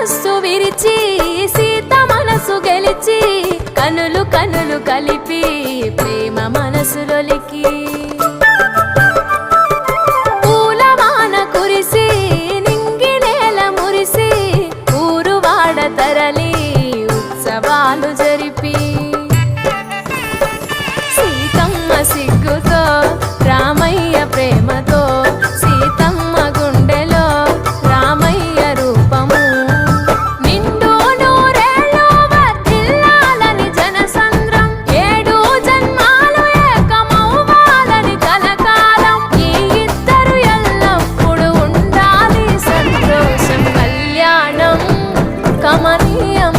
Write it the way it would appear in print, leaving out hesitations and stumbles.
ధనుస్సు విరిచి సీత మనసు గెలిచి కనులు కనులు కలిపి ప్రేమ మనసులొలికి పూలవాన కురిసి నింగి నేల మురిసి ఊరువాడ తరలి ఉత్సవాలు జరిపి సీతమ్మ సిగ్గుతో రామయ్య ప్రేమతో సీతమ్మ గుండెలో రామయ్య రూపము నిండు నూరేళ్ళు వర్ధిల్లాలని జనసంద్రం ఏడు జన్మాలు ఏకమవ్వాలని కలకాలం ఈ ఇద్దరు ఎల్లప్పుడు ఉండాలి సంతోషం కళ్యాణం కమనీయం